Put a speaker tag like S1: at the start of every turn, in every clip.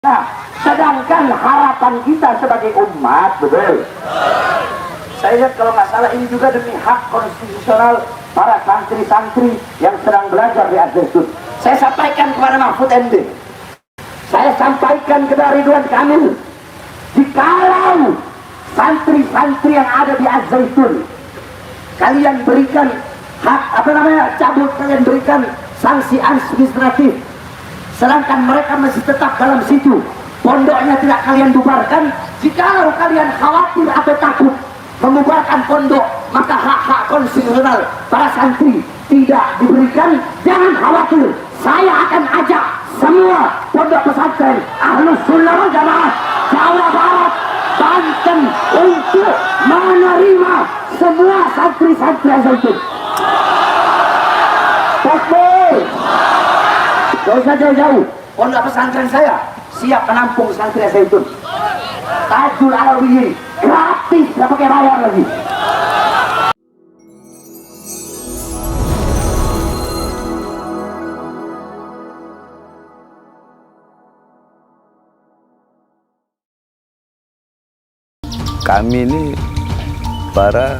S1: Nah, sedangkan harapan kita sebagai umat, betul. Saya lihat kalau nggak salah ini juga demi hak konstitusional para santri-santri yang sedang belajar di Az-Zaitun. Saya sampaikan kepada Mahfud MD, saya sampaikan kepada Ridwan Kamil, jikalau santri-santri yang ada di Az-Zaitun kalian berikan hak cabut, kalian berikan sanksi administratif, sedangkan mereka masih tetap dalam situ, pondoknya tidak kalian bubarkan. Jikalau kalian khawatir atau takut membubarkan pondok, maka hak-hak konstitusional para santri tidak diberikan, jangan khawatir, saya akan ajak semua pondok pesantren Ahlus Sunnah wal Jamaah Jawa Barat, Banten untuk menerima semua santri-santri Az-Zaitun. Takbir! Gak usah jauh-jauh, pondok pesantren saya siap menampung santri Az-Zaitun. Tajul Alawiyin gratis, gak pakai bayar lagi.
S2: Kami ini para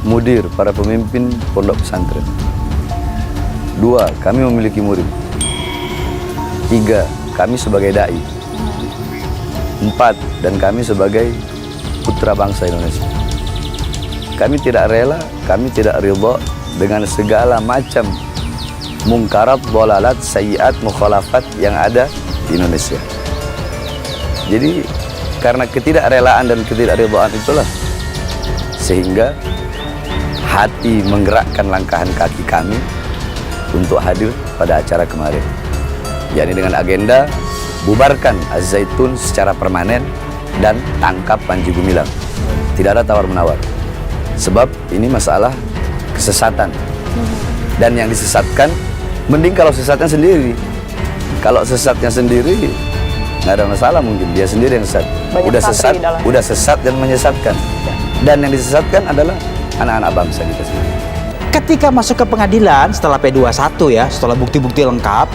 S2: mudir, para pemimpin pondok pesantren. 2, kami memiliki murid. 3, kami sebagai dai. 4, dan kami sebagai putra bangsa Indonesia. Kami tidak rela, kami tidak ridha dengan segala macam mungkarat, dhalalat, sayyiat, mukhalafat yang ada di Indonesia. Jadi karena ketidakrelaan dan ketidakridhaan itulah sehingga hati menggerakkan langkahan kaki kami untuk hadir pada acara kemarin, yakni dengan agenda bubarkan Az-Zaitun secara permanen dan tangkap Panji Gumilang. Tidak ada tawar-menawar, sebab ini masalah kesesatan, dan yang disesatkan mending kalau sesatnya sendiri. Kalau sesatnya sendiri nggak ada masalah, mungkin dia sendiri yang sesat. Udah sesat dan menyesatkan, dan yang disesatkan adalah anak-anak bangsa kita sendiri.
S3: Ketika masuk ke pengadilan setelah P21 ya, setelah bukti-bukti lengkap,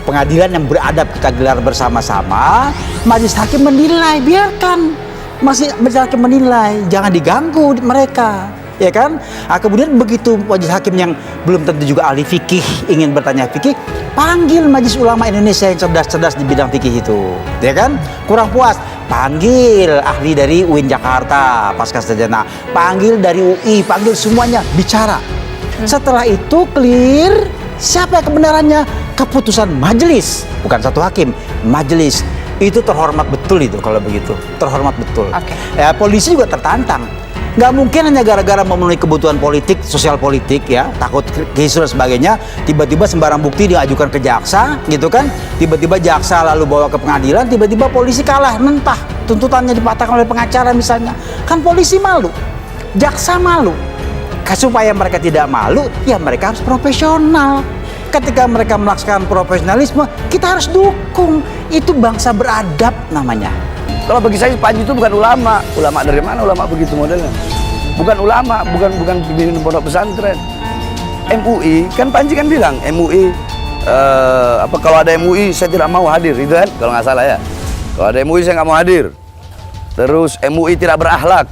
S3: pengadilan yang beradab kita gelar bersama-sama, majelis hakim menilai, biarkan majelis hakim menilai, jangan diganggu mereka, ya kan? Nah, kemudian begitu majelis hakim yang belum tentu juga ahli fikih ingin bertanya fikih, panggil majelis ulama Indonesia yang cerdas-cerdas di bidang fikih itu, ya kan? Kurang puas, panggil ahli dari UIN Jakarta, pasca sarjana, panggil dari UI, panggil semuanya bicara. Setelah itu clear, siapa kebenarannya? Keputusan majelis, bukan satu hakim, majelis. Itu terhormat betul itu kalau begitu, terhormat betul. Ya, polisi juga tertantang. Nggak mungkin hanya gara-gara memenuhi kebutuhan politik, sosial politik ya, takut kisru dan sebagainya, tiba-tiba sembarang bukti diajukan ke jaksa, gitu kan? Tiba-tiba jaksa lalu bawa ke pengadilan, tiba-tiba polisi kalah, mentah, tuntutannya dipatahkan oleh pengacara misalnya. Kan polisi malu, jaksa malu. Supaya mereka tidak malu, ya mereka harus profesional. Ketika mereka melaksanakan profesionalisme, kita harus dukung. Itu bangsa beradab namanya.
S2: Kalau bagi saya Panji itu bukan ulama. Ulama dari mana ulama begitu modelnya? Bukan ulama, bukan pimpinan pondok pesantren. MUI, kan Panji kan bilang MUI kalau ada MUI saya tidak mau hadir, itu kan? Kalau nggak salah ya. Kalau ada MUI saya nggak mau hadir. Terus MUI tidak berakhlak.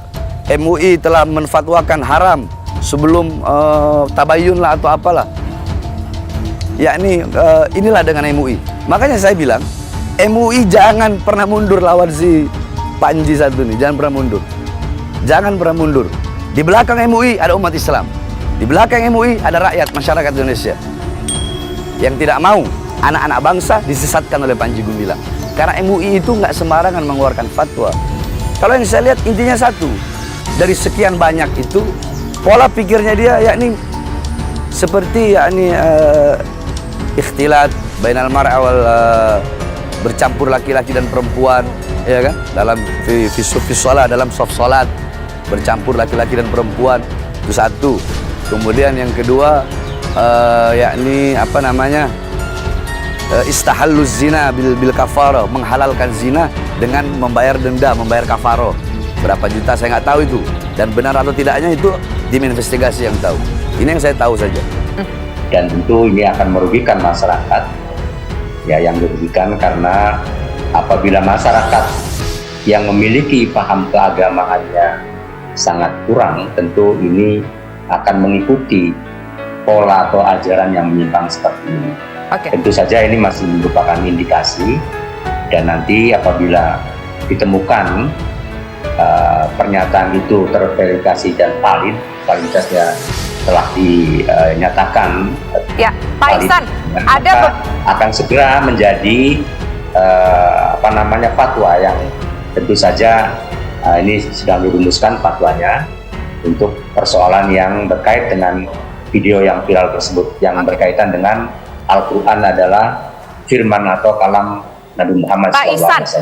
S2: MUI telah menfatwakan haram sebelum tabayun lah atau apalah. Yakni inilah dengan MUI. Makanya saya bilang MUI jangan pernah mundur lawan si Panji satu nih, jangan pernah mundur. Jangan pernah mundur. Di belakang MUI ada umat Islam. Di belakang MUI ada rakyat masyarakat Indonesia yang tidak mau anak-anak bangsa disesatkan oleh Panji Gumilang. Karena MUI itu nggak sembarangan mengeluarkan fatwa. Kalau yang saya lihat intinya satu, dari sekian banyak itu pola pikirnya dia yakni seperti yakni ikhtilat bainal mar'a wal bercampur laki-laki dan perempuan, ya kan? Dalam fi shalah, dalam soft salat bercampur laki-laki dan perempuan, itu satu. Kemudian yang kedua yakni istahalluz zina bil kafarah, menghalalkan zina dengan membayar denda, membayar kafarah. Berapa juta saya nggak tahu itu, dan benar atau tidaknya itu tim investigasi yang tahu. Ini yang saya tahu saja.
S4: Dan tentu ini akan merugikan masyarakat, ya, yang dirugikan karena apabila masyarakat yang memiliki paham keagamaannya sangat kurang, tentu ini akan mengikuti pola atau ajaran yang menyimpang seperti ini. Tentu saja ini masih merupakan indikasi, dan nanti apabila ditemukan pernyataan itu terverifikasi dan valid, validitasnya telah dinyatakan
S5: Pak Ihsan, ada
S4: akan segera menjadi fatwa yang tentu saja ini sedang dirumuskan fatwanya untuk persoalan yang berkait dengan video yang viral tersebut, yang berkaitan dengan Al-Quran adalah firman atau kalam Nabi Muhammad SAW.